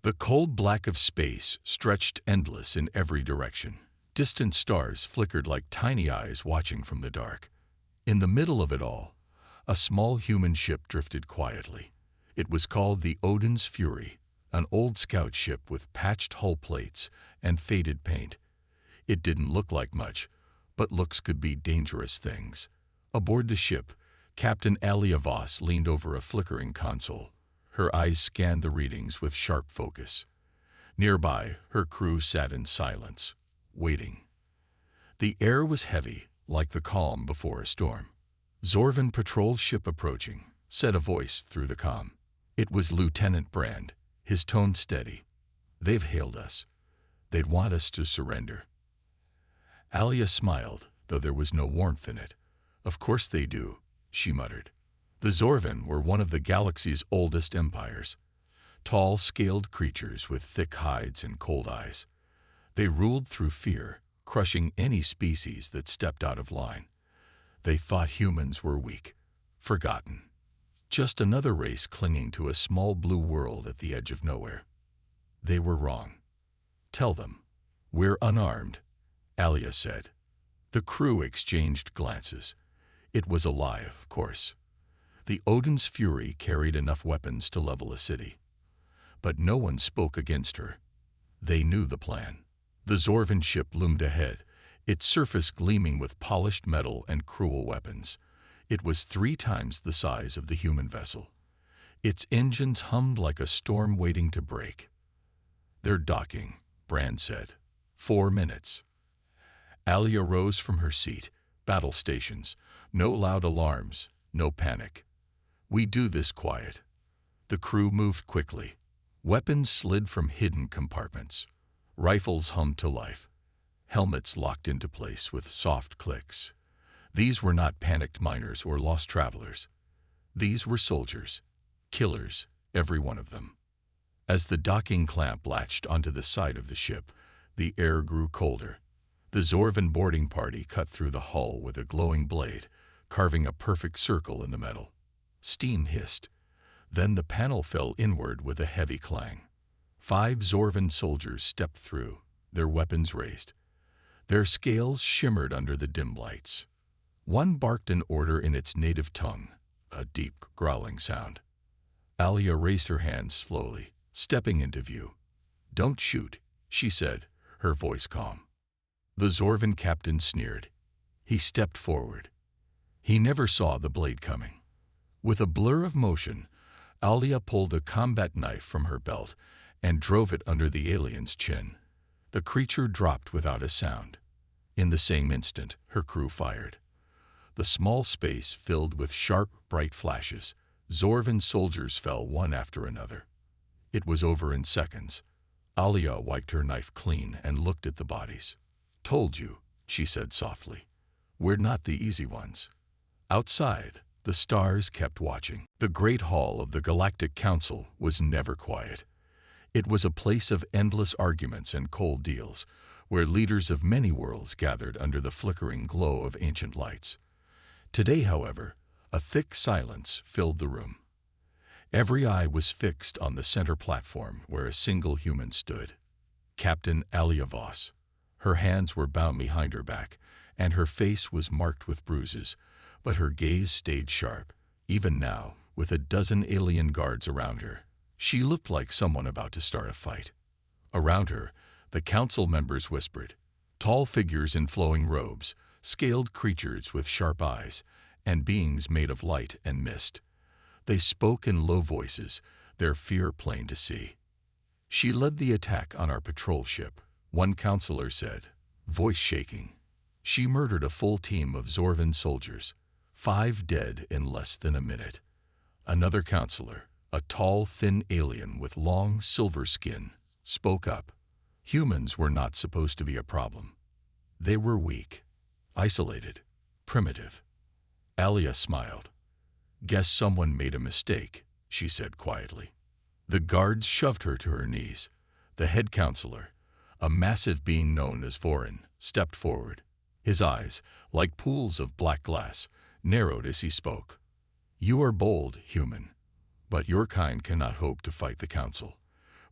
The cold black of space stretched endless in every direction. Distant stars flickered like tiny eyes watching from the dark. In the middle of it all, a small human ship drifted quietly. It was called the Odin's Fury, an old scout ship with patched hull plates and faded paint. It didn't look like much, but looks could be dangerous things. Aboard the ship, Captain Alia Voss leaned over a flickering console. Her eyes scanned the readings with sharp focus. Nearby, her crew sat in silence, waiting. The air was heavy, like the calm before a storm. "Zorvan patrol ship approaching," said a voice through the comm. It was Lieutenant Brand, his tone steady. "They've hailed us. They'd want us to surrender." Alia smiled, though there was no warmth in it. "Of course they do," she muttered. The Zorvan were one of the galaxy's oldest empires. Tall, scaled creatures with thick hides and cold eyes. They ruled through fear, crushing any species that stepped out of line. They thought humans were weak, forgotten. Just another race clinging to a small blue world at the edge of nowhere. They were wrong. "Tell them, we're unarmed," Alia said. The crew exchanged glances. It was a lie, of course. The Odin's Fury carried enough weapons to level a city. But no one spoke against her. They knew the plan. The Zorvan ship loomed ahead, its surface gleaming with polished metal and cruel weapons. It was 3 times the size of the human vessel. Its engines hummed like a storm waiting to break. "They're docking," Brand said. 4 minutes. Alia rose from her seat. "Battle stations. No loud alarms. No panic. We do this quiet." The crew moved quickly. Weapons slid from hidden compartments. Rifles hummed to life. Helmets locked into place with soft clicks. These were not panicked miners or lost travelers. These were soldiers. Killers, every one of them. As the docking clamp latched onto the side of the ship, the air grew colder. The Zorvan boarding party cut through the hull with a glowing blade, carving a perfect circle in the metal. Steam hissed. Then the panel fell inward with a heavy clang. 5 Zorvan soldiers stepped through, their weapons raised. Their scales shimmered under the dim lights. One barked an order in its native tongue, a deep, growling sound. Alia raised her hands slowly, stepping into view. "Don't shoot," she said, her voice calm. The Zorvan captain sneered. He stepped forward. He never saw the blade coming. With a blur of motion, Alia pulled a combat knife from her belt and drove it under the alien's chin. The creature dropped without a sound. In the same instant, her crew fired. The small space filled with sharp, bright flashes. Zorvan soldiers fell one after another. It was over in seconds. Alia wiped her knife clean and looked at the bodies. "Told you," she said softly. "We're not the easy ones." Outside, the stars kept watching. The great hall of the Galactic Council was never quiet. It was a place of endless arguments and cold deals, where leaders of many worlds gathered under the flickering glow of ancient lights. Today, however, a thick silence filled the room. Every eye was fixed on the center platform where a single human stood. Captain Alia Voss. Her hands were bound behind her back, and her face was marked with bruises, but her gaze stayed sharp. Even now, with a dozen alien guards around her, she looked like someone about to start a fight. Around her, the council members whispered. Tall figures in flowing robes, scaled creatures with sharp eyes, and beings made of light and mist. They spoke in low voices, their fear plain to see. "She led the attack on our patrol ship," one counselor said, voice shaking. "She murdered a full team of Zorvan soldiers, 5 dead in less than a minute." Another counselor, a tall, thin alien with long, silver skin, spoke up. Humans were not supposed to be a problem. They were weak, isolated, primitive. Alia smiled. "Guess someone made a mistake," she said quietly. The guards shoved her to her knees. The head counselor, a massive being known as Vorin, stepped forward. His eyes, like pools of black glass, narrowed as he spoke. "You are bold, human, but your kind cannot hope to fight the council.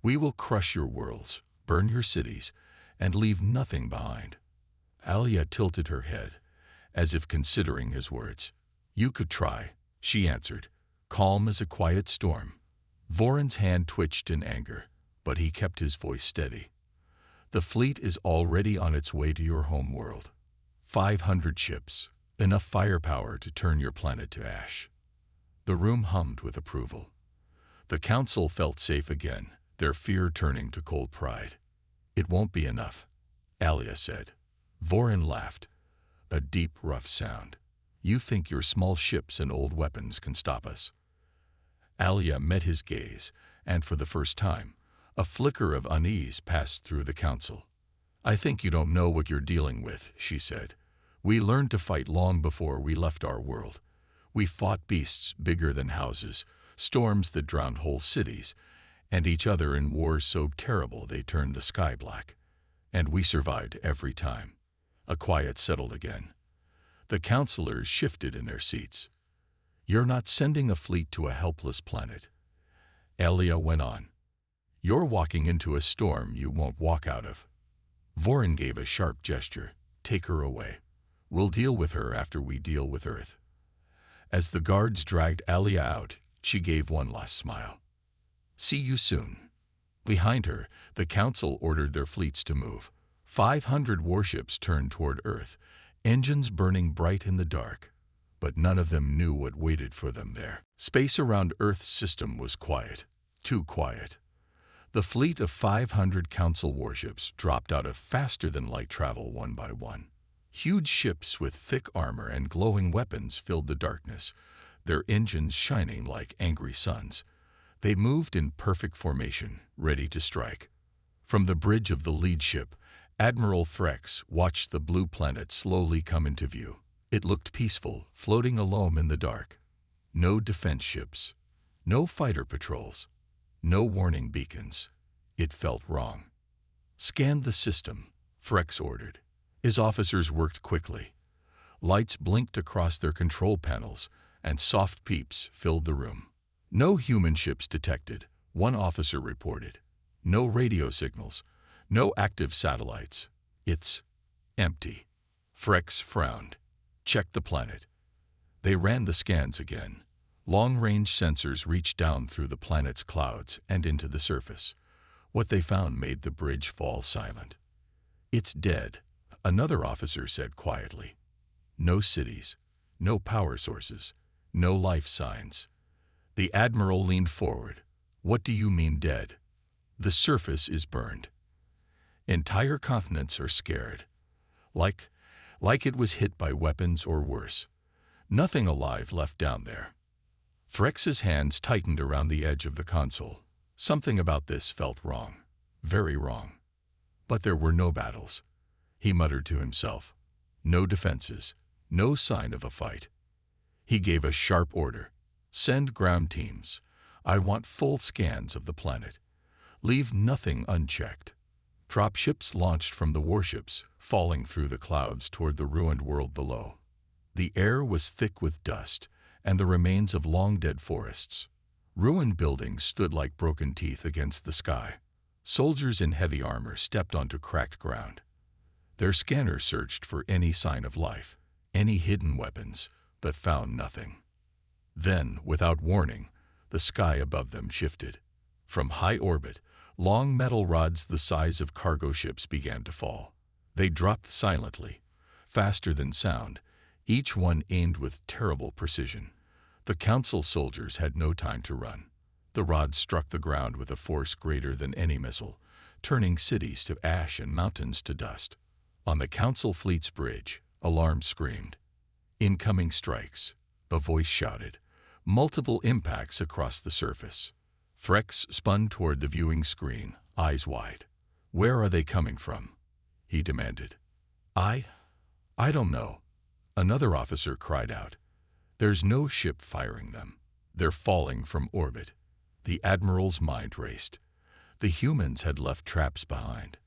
We will crush your worlds, burn your cities, and leave nothing behind. Alia tilted her head, as if considering his words. You could try, she answered, calm as a quiet storm. Voran's hand twitched in anger, but he kept his voice steady. The fleet is already on its way to your home world. 500 ships, enough firepower to turn your planet to ash. The room hummed with approval. The council felt safe again, their fear turning to cold pride. It won't be enough, Alia said. Voran laughed, a deep, rough sound. You think your small ships and old weapons can stop us? Alia met his gaze, and for the first time, a flicker of unease passed through the council. I think you don't know what you're dealing with, she said. We learned to fight long before we left our world. We fought beasts bigger than houses, storms that drowned whole cities, and each other in wars so terrible they turned the sky black. And we survived every time. A quiet settled again. The counselors shifted in their seats. You're not sending a fleet to a helpless planet. Alia went on. You're walking into a storm you won't walk out of. Voran gave a sharp gesture. Take her away. We'll deal with her after we deal with Earth. As the guards dragged Alia out, she gave one last smile. See you soon. Behind her, the council ordered their fleets to move. 500 warships turned toward Earth, engines burning bright in the dark. But none of them knew what waited for them there. Space around Earth's system was quiet, too quiet. The fleet of 500 council warships dropped out of faster-than-light travel one by one. Huge ships with thick armor and glowing weapons filled the darkness, their engines shining like angry suns. They moved in perfect formation, ready to strike. From the bridge of the lead ship, Admiral Threx watched the blue planet slowly come into view. It looked peaceful, floating alone in the dark. No defense ships, no fighter patrols, no warning beacons. It felt wrong. Scan the system, Threx ordered. His officers worked quickly. Lights blinked across their control panels, and soft peeps filled the room. No human ships detected, one officer reported. No radio signals, no active satellites. It's empty. Threx frowned. Check the planet. They ran the scans again. Long-range sensors reached down through the planet's clouds and into the surface. What they found made the bridge fall silent. It's dead, another officer said quietly. No cities, no power sources, no life signs. The admiral leaned forward. What do you mean dead? The surface is burned. Entire continents are scared. Like it was hit by weapons or worse. Nothing alive left down there. Threx's hands tightened around the edge of the console. Something about this felt wrong. Very wrong. But there were no battles. He muttered to himself. No defenses. No sign of a fight. He gave a sharp order. Send ground teams. I want full scans of the planet. Leave nothing unchecked. Dropships launched from the warships, falling through the clouds toward the ruined world below. The air was thick with dust and the remains of long-dead forests. Ruined buildings stood like broken teeth against the sky. Soldiers in heavy armor stepped onto cracked ground. Their scanners searched for any sign of life, any hidden weapons, but found nothing. Then, without warning, the sky above them shifted. From high orbit, long metal rods the size of cargo ships began to fall. They dropped silently, faster than sound, each one aimed with terrible precision. The council soldiers had no time to run. The rods struck the ground with a force greater than any missile, turning cities to ash and mountains to dust. On the council fleet's bridge, alarm screamed. Incoming strikes, a voice shouted. Multiple impacts across the surface. Threx spun toward the viewing screen, eyes wide. Where are they coming from? He demanded. I don't know. Another officer cried out. There's no ship firing them. They're falling from orbit. The admiral's mind raced. The humans had left traps behind.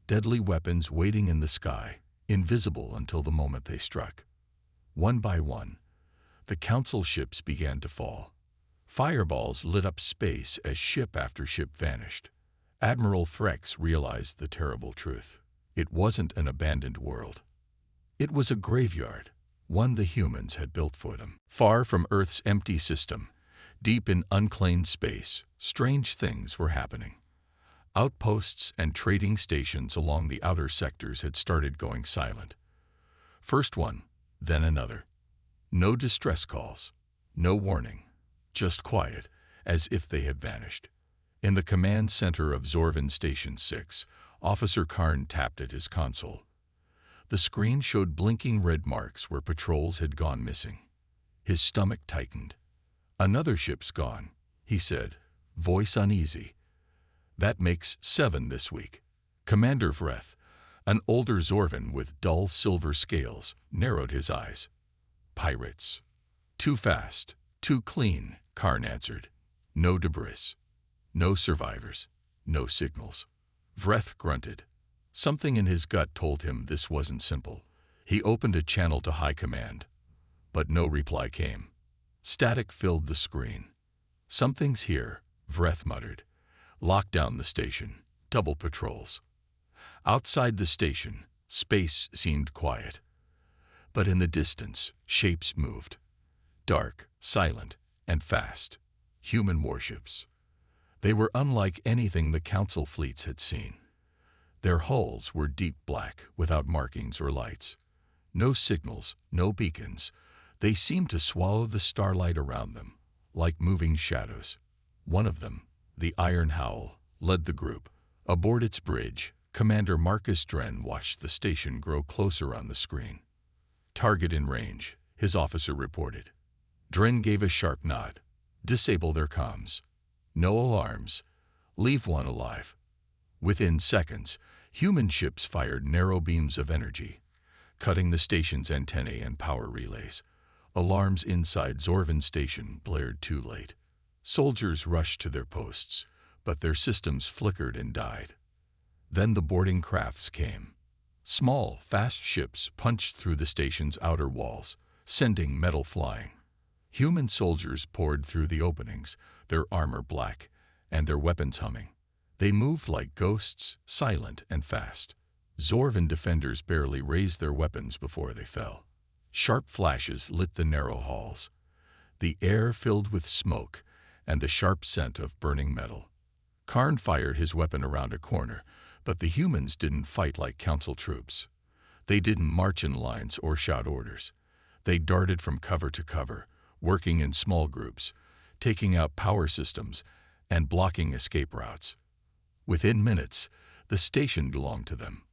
Deadly weapons waiting in the sky, invisible until the moment they struck. One by one, the council ships began to fall. Fireballs lit up space as ship after ship vanished. Admiral Threx realized the terrible truth. It wasn't an abandoned world. It was a graveyard, one the humans had built for them. Far from Earth's empty system, deep in unclaimed space, strange things were happening. Outposts and trading stations along the outer sectors had started going silent. First one, then another. No distress calls, no warning, just quiet, as if they had vanished. In the command center of Zorvan Station 6, Officer Karn tapped at his console. The screen showed blinking red marks where patrols had gone missing. His stomach tightened. "Another ship's gone," he said, voice uneasy. "That makes 7 this week." Commander Vreth, an older Zorvan with dull silver scales, narrowed his eyes. "Pirates. Too fast, too clean," Karn answered. "No debris. No survivors. No signals." Vreth grunted. Something in his gut told him this wasn't simple. He opened a channel to High Command, but no reply came. Static filled the screen. "Something's here," Vreth muttered. "Lock down the station. Double patrols." Outside the station, space seemed quiet. But in the distance, shapes moved. Dark, silent, and fast. Human warships. They were unlike anything the Council fleets had seen. Their hulls were deep black, without markings or lights. No signals, no beacons. They seemed to swallow the starlight around them, like moving shadows. One of them, the Iron Howl, led the group. Aboard its bridge, Commander Marcus Dren watched the station grow closer on the screen. "Target in range," his officer reported. Dren gave a sharp nod. "Disable their comms. No alarms. Leave one alive." Within seconds, human ships fired narrow beams of energy, cutting the station's antennae and power relays. Alarms inside Zorvan Station blared too late. Soldiers rushed to their posts, but their systems flickered and died. Then the boarding crafts came. Small, fast ships punched through the station's outer walls, sending metal flying. Human soldiers poured through the openings, their armor black, and their weapons humming. They moved like ghosts, silent and fast. Zorvan defenders barely raised their weapons before they fell. Sharp flashes lit the narrow halls. The air filled with smoke and the sharp scent of burning metal. Karn fired his weapon around a corner, but the humans didn't fight like Council troops. They didn't march in lines or shout orders. They darted from cover to cover, working in small groups, taking out power systems and blocking escape routes. Within minutes, the station belonged to them.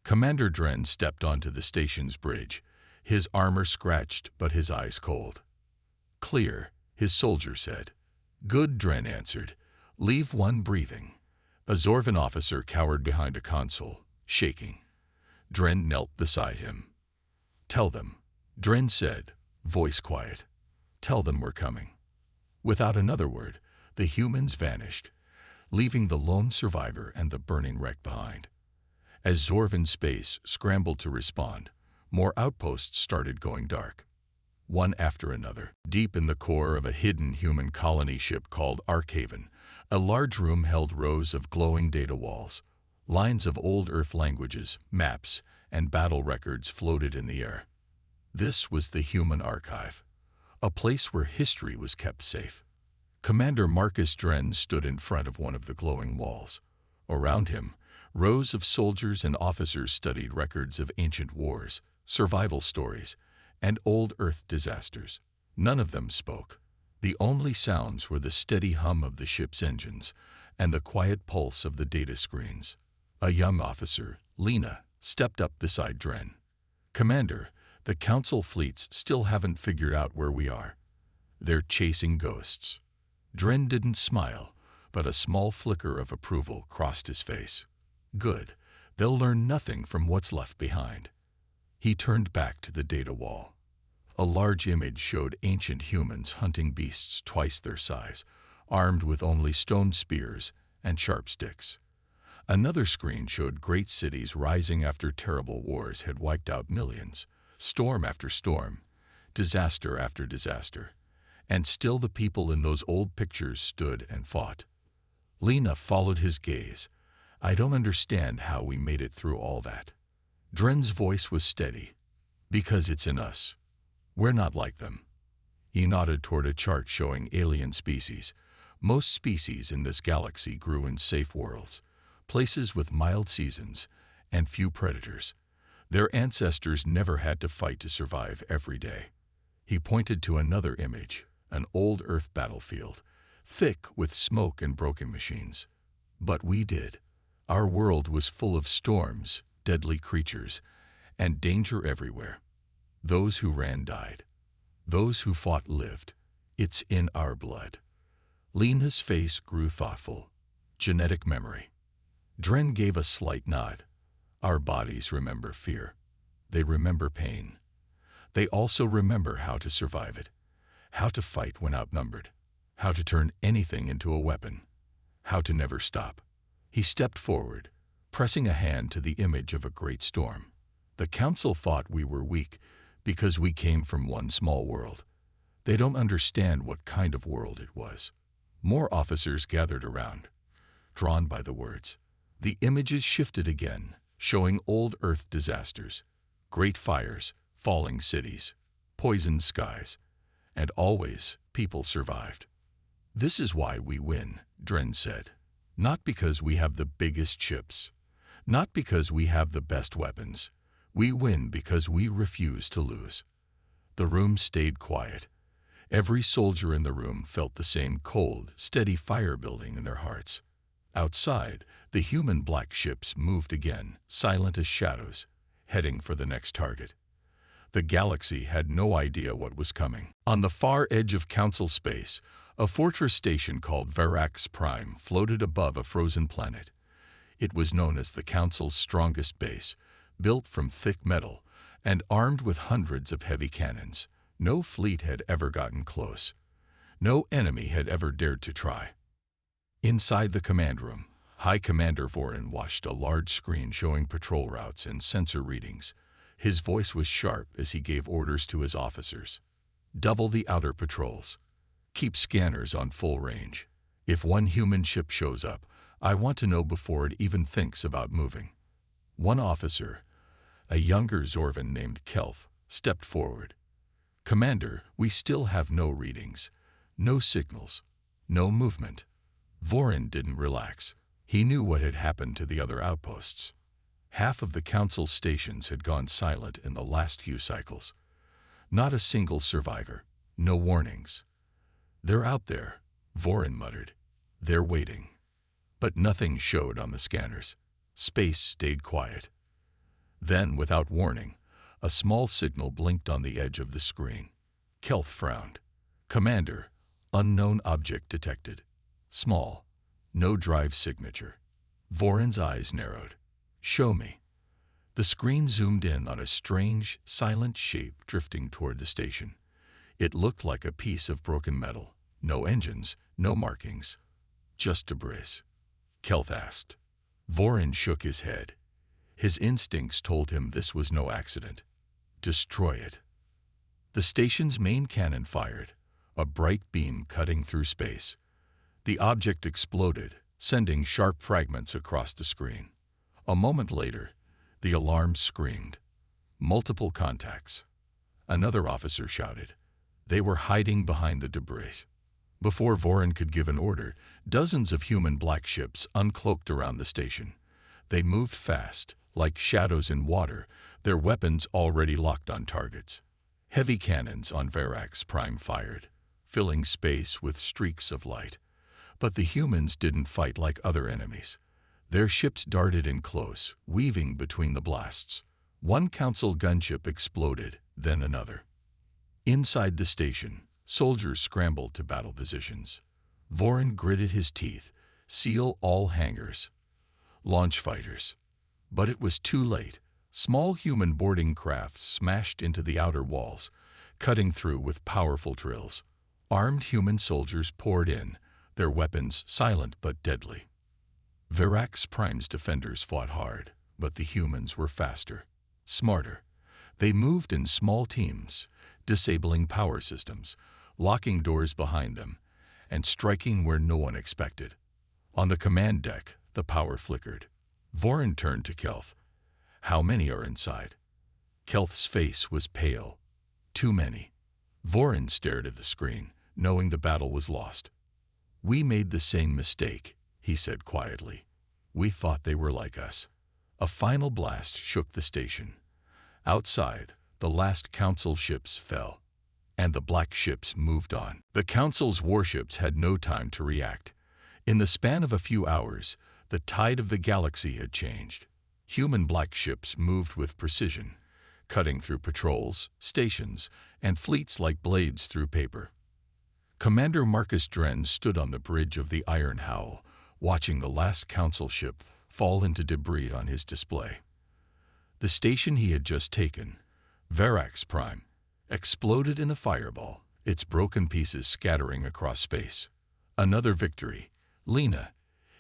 Commander Dren stepped onto the station's bridge, his armor scratched but his eyes cold. "Clear," his soldier said. "Good," Dren answered. "Leave one breathing." A Zorvan officer cowered behind a console, shaking. Dren knelt beside him. "Tell them," Dren said, voice quiet. "Tell them we're coming." Without another word, the humans vanished, leaving the lone survivor and the burning wreck behind. As Zorvan space scrambled to respond, more outposts started going dark. One after another. Deep in the core of a hidden human colony ship called Arkhaven, a large room held rows of glowing data walls. Lines of old Earth languages, maps, and battle records floated in the air. This was the human archive, a place where history was kept safe. Commander Marcus Dren stood in front of one of the glowing walls. Around him, rows of soldiers and officers studied records of ancient wars, survival stories, and old Earth disasters. None of them spoke. The only sounds were the steady hum of the ship's engines and the quiet pulse of the data screens. A young officer, Lena, stepped up beside Dren. "Commander, the Council fleets still haven't figured out where we are. They're chasing ghosts." Dren didn't smile, but a small flicker of approval crossed his face. "Good. They'll learn nothing from what's left behind." He turned back to the data wall. A large image showed ancient humans hunting beasts twice their size, armed with only stone spears and sharp sticks. Another screen showed great cities rising after terrible wars had wiped out millions, storm after storm, disaster after disaster. And still the people in those old pictures stood and fought. Lena followed his gaze. I don't understand how we made it through all that. Dren's voice was steady. Because it's in us. We're not like them. He nodded toward a chart showing alien species. Most species in this galaxy grew in safe worlds, places with mild seasons and few predators. Their ancestors never had to fight to survive every day. He pointed to another image, an old Earth battlefield, thick with smoke and broken machines. But we did. Our world was full of storms, deadly creatures, and danger everywhere. Those who ran died. Those who fought lived. It's in our blood. Lena's face grew thoughtful. Genetic memory. Dren gave a slight nod. Our bodies remember fear. They remember pain. They also remember how to survive it, how to fight when outnumbered, how to turn anything into a weapon, how to never stop. He stepped forward, pressing a hand to the image of a great storm. The council thought we were weak because we came from one small world. They don't understand what kind of world it was. More officers gathered around, drawn by the words. The images shifted again, showing old Earth disasters, great fires, falling cities, poisoned skies, and always people survived. This is why we win, Dren said. Not because we have the biggest ships, not because we have the best weapons. We win because we refuse to lose. The room stayed quiet. Every soldier in the room felt the same cold, steady fire building in their hearts. Outside, the human black ships moved again, silent as shadows, heading for the next target. The galaxy had no idea what was coming. On the far edge of Council space, a fortress station called Verax Prime floated above a frozen planet. It was known as the Council's strongest base, built from thick metal and armed with hundreds of heavy cannons. No fleet had ever gotten close. No enemy had ever dared to try. Inside the command room, High Commander Vorin watched a large screen showing patrol routes and sensor readings. His voice was sharp as he gave orders to his officers. Double the outer patrols. Keep scanners on full range. If one human ship shows up, I want to know before it even thinks about moving. One officer, a younger Zorvan named Kelf, stepped forward. Commander, we still have no readings, no signals, no movement. Vorin didn't relax. He knew what had happened to the other outposts. Half of the Council stations had gone silent in the last few cycles. Not a single survivor, no warnings. They're out there, Vorin muttered. They're waiting. But nothing showed on the scanners. Space stayed quiet. Then, without warning, a small signal blinked on the edge of the screen. Kelth frowned. Commander, unknown object detected. Small, no drive signature. Vorin's eyes narrowed. Show me. The screen zoomed in on a strange, silent shape drifting toward the station. It looked like a piece of broken metal. No engines, no markings. Just debris. Kelth asked. Vorin shook his head. His instincts told him this was no accident. Destroy it. The station's main cannon fired, a bright beam cutting through space. The object exploded, sending sharp fragments across the screen. A moment later, the alarm screamed. Multiple contacts. Another officer shouted. They were hiding behind the debris. Before Vorin could give an order, dozens of human black ships uncloaked around the station. They moved fast, like shadows in water, their weapons already locked on targets. Heavy cannons on Verax Prime fired, filling space with streaks of light. But the humans didn't fight like other enemies. Their ships darted in close, weaving between the blasts. One Council gunship exploded, then another. Inside the station, soldiers scrambled to battle positions. Vorin gritted his teeth. Seal all hangars. Launch fighters. But it was too late. Small human boarding crafts smashed into the outer walls, cutting through with powerful drills. Armed human soldiers poured in, their weapons silent but deadly. Verax Prime's defenders fought hard, but the humans were faster, smarter. They moved in small teams, disabling power systems, locking doors behind them, and striking where no one expected. On the command deck, the power flickered. Vorin turned to Kelth. "How many are inside?" Kelth's face was pale. "Too many." Vorin stared at the screen, knowing the battle was lost. "We made the same mistake," he said quietly. "We thought they were like us." A final blast shook the station. Outside, the last Council ships fell, and the black ships moved on. The Council's warships had no time to react. In the span of a few hours, the tide of the galaxy had changed. Human black ships moved with precision, cutting through patrols, stations, and fleets like blades through paper. Commander Marcus Dren stood on the bridge of the Iron Howl, watching the last Council ship fall into debris on his display. The station he had just taken, Verax Prime, exploded in a fireball, its broken pieces scattering across space. "Another victory," Lena,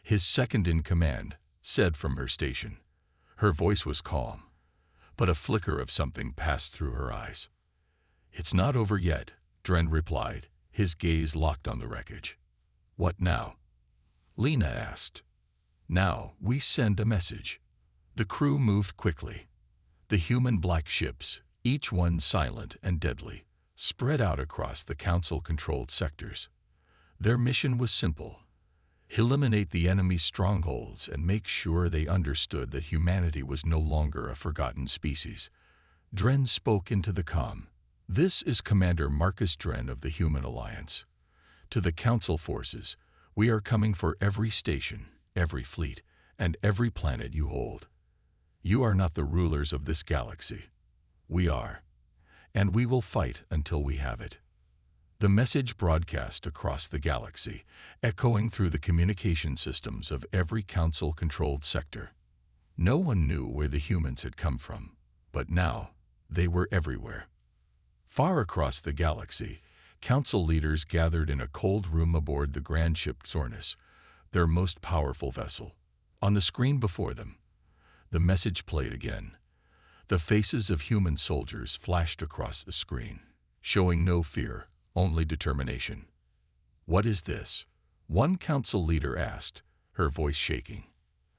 his second in command, said from her station. Her voice was calm, but a flicker of something passed through her eyes. "It's not over yet," Dren replied, his gaze locked on the wreckage. "What now?" Lena asked. "Now we send a message." The crew moved quickly. The human black ships, each one silent and deadly, spread out across the Council-controlled sectors. Their mission was simple: eliminate the enemy's strongholds and make sure they understood that humanity was no longer a forgotten species. Dren spoke into the comm. "This is Commander Marcus Dren of the Human Alliance. To the Council forces, we are coming for every station, every fleet, and every planet you hold. You are not the rulers of this galaxy. We are. And we will fight until we have it." The message broadcast across the galaxy, echoing through the communication systems of every Council-controlled sector. No one knew where the humans had come from, but now they were everywhere. Far across the galaxy, Council leaders gathered in a cold room aboard the grand ship Xornus, their most powerful vessel. On the screen before them, the message played again. The faces of human soldiers flashed across the screen, showing no fear, only determination. "What is this?" one Council leader asked, her voice shaking.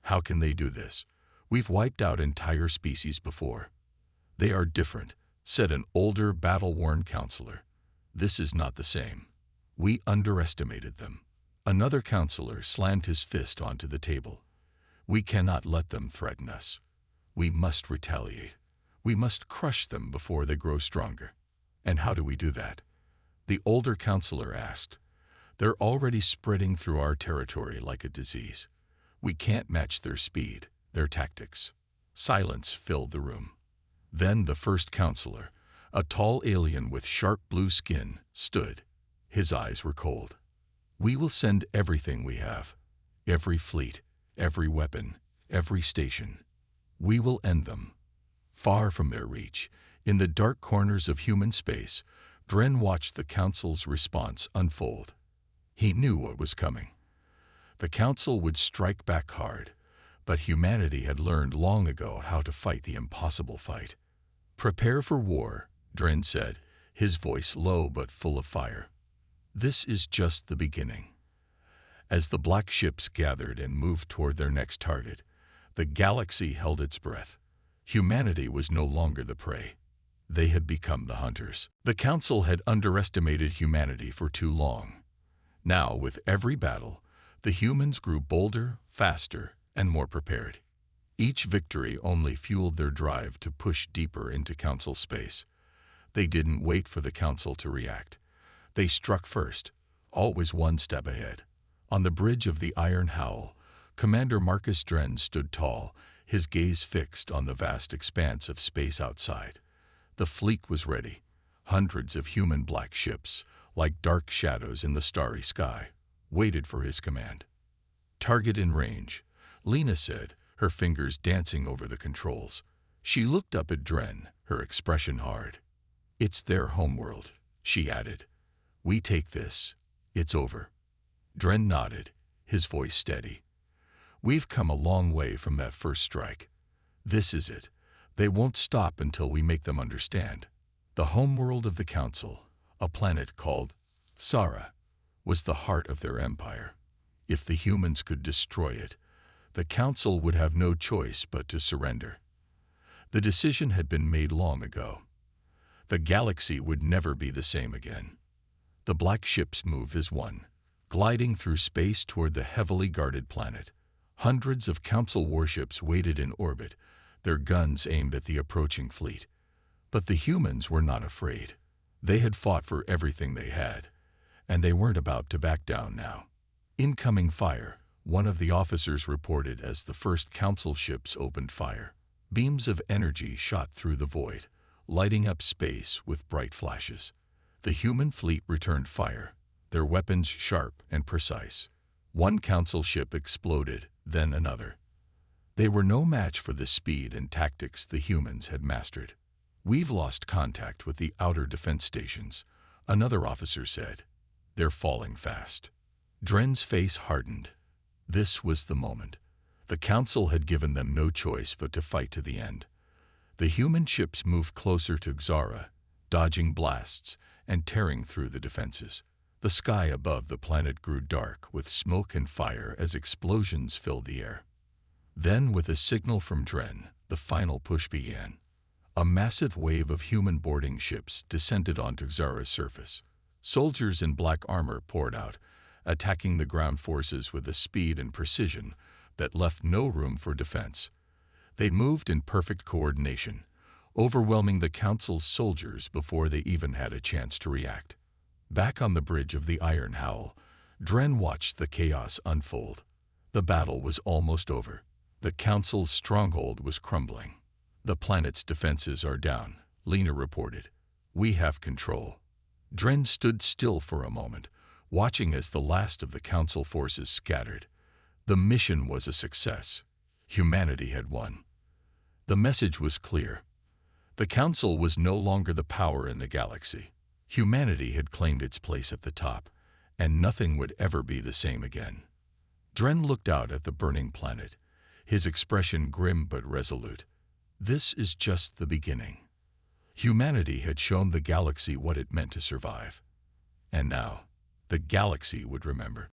"How can they do this? We've wiped out entire species before." "They are different," said an older, battle-worn counselor. "This is not the same. We underestimated them." Another counselor slammed his fist onto the table. "We cannot let them threaten us. We must retaliate. We must crush them before they grow stronger." "And how do we do that?" the older counselor asked. "They're already spreading through our territory like a disease. We can't match their speed, their tactics." Silence filled the room. Then the first counselor, a tall alien with sharp blue skin, stood. His eyes were cold. "We will send everything we have. Every fleet, every weapon, every station. We will end them." Far from their reach, in the dark corners of human space, Dren watched the Council's response unfold. He knew what was coming. The Council would strike back hard, but humanity had learned long ago how to fight the impossible fight. "Prepare for war," Dren said, his voice low but full of fire. "This is just the beginning." As the black ships gathered and moved toward their next target, the galaxy held its breath. Humanity was no longer the prey. They had become the hunters. The Council had underestimated humanity for too long. Now, with every battle, the humans grew bolder, faster, and more prepared. Each victory only fueled their drive to push deeper into Council space. They didn't wait for the Council to react. They struck first, always one step ahead. On the bridge of the Iron Howl, Commander Marcus Dren stood tall, his gaze fixed on the vast expanse of space outside. The fleet was ready. Hundreds of human black ships, like dark shadows in the starry sky, waited for his command. "Target in range," Lena said, her fingers dancing over the controls. She looked up at Dren, her expression hard. "It's their homeworld," she added. "We take this. It's over." Dren nodded, his voice steady. "We've come a long way from that first strike. This is it. They won't stop until we make them understand." The homeworld of the Council, a planet called Sara, was the heart of their empire. If the humans could destroy it, the Council would have no choice but to surrender. The decision had been made long ago. The galaxy would never be the same again. The black ships moved as one, gliding through space toward the heavily guarded planet. Hundreds of Council warships waited in orbit, their guns aimed at the approaching fleet. But the humans were not afraid. They had fought for everything they had, and they weren't about to back down now. Incoming fire, one of the officers reported as the first Council ships opened fire. Beams of energy shot through the void, lighting up space with bright flashes. The human fleet returned fire, their weapons sharp and precise. One Council ship exploded, then another. They were no match for the speed and tactics the humans had mastered. "We've lost contact with the outer defense stations," another officer said. "They're falling fast." Dren's face hardened. This was the moment. The Council had given them no choice but to fight to the end. The human ships moved closer to Xara, dodging blasts and tearing through the defenses. The sky above the planet grew dark with smoke and fire as explosions filled the air. Then, with a signal from Dren, the final push began. A massive wave of human boarding ships descended onto Xara's surface. Soldiers in black armor poured out, attacking the ground forces with a speed and precision that left no room for defense. They moved in perfect coordination, overwhelming the Council's soldiers before they even had a chance to react. Back on the bridge of the Iron Howl, Dren watched the chaos unfold. The battle was almost over. The Council's stronghold was crumbling. "The planet's defenses are down," Lena reported. "We have control." Dren stood still for a moment, watching as the last of the Council forces scattered. The mission was a success. Humanity had won. The message was clear. The Council was no longer the power in the galaxy. Humanity had claimed its place at the top, and nothing would ever be the same again. Dren looked out at the burning planet, his expression grim but resolute. This is just the beginning. Humanity had shown the galaxy what it meant to survive. And now, the galaxy would remember.